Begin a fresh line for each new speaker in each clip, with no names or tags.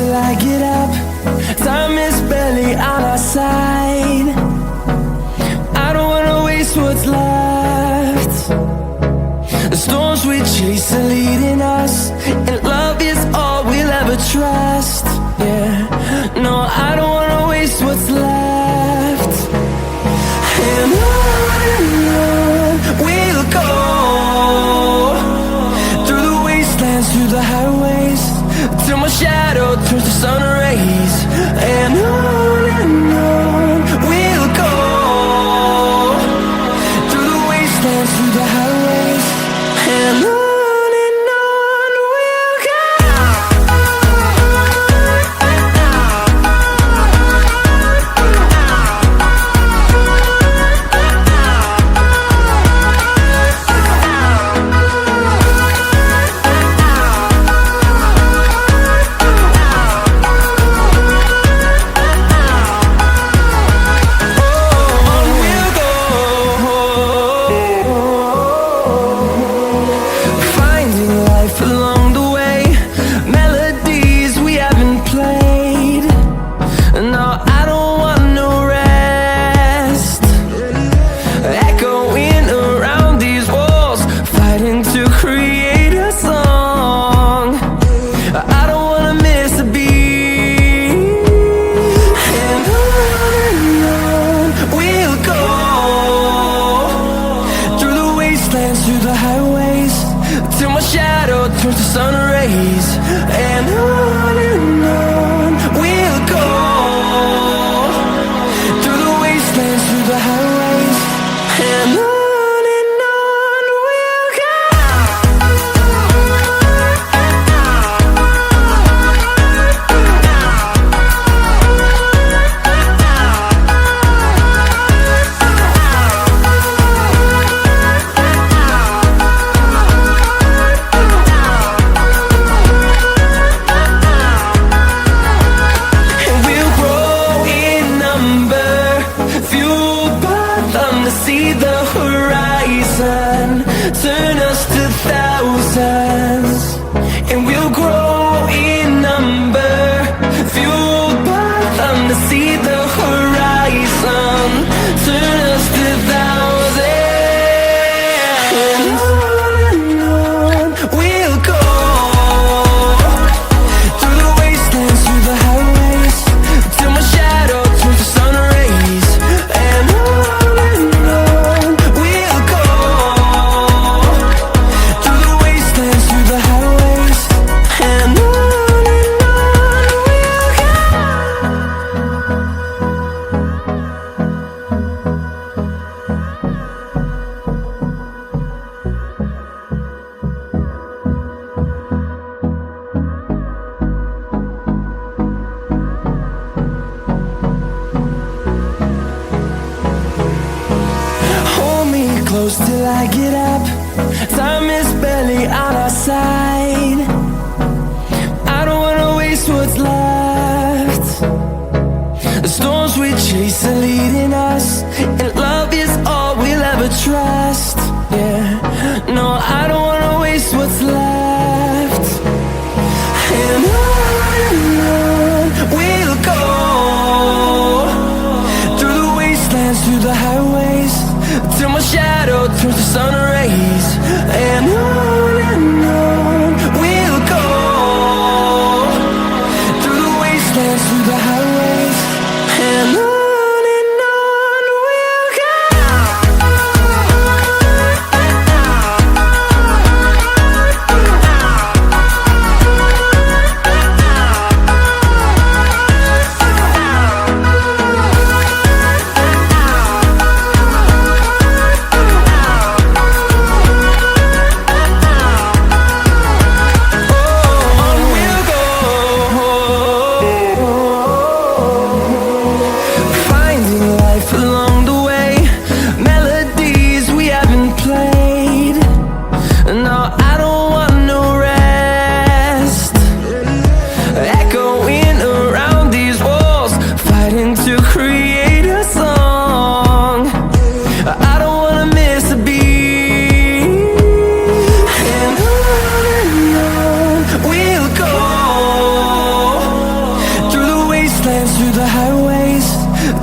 till I get up. Time is barely on our side. I don't wanna waste what's left. The storms we chase are leading us, and love is all we'll ever trust. Yeah, no, I don't wanna waste what's left. And on we'll go, through the wastelands, through the highways, till my shadow turns to sun rays. And on we'll go, through the wastelands, through the highways, and on. Through the highways, till my shadow turns to sun rays. And on we'll go, through the wastelands, through the highways, and on we'll go. See the horizon, turn us to thousands, and we'll grow in number, fueled by them to see the horizon, turn us to thousands. And on we'll go, through the wastelands, through the highways, till my shadow turns to sun rays. And close till I get up. Time is barely on our side. I don't wanna waste what's left. The storms we chase are leading us, and love is all we'll ever trust. Yeah, no, I don't wanna waste what's left. And on we'll go, through the wastelands, through the highways, till my shadow turns to sun rays. And on we'll go, through the wastelands, through the highways, and on.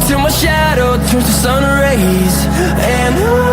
till my shadow turns to sun rays. And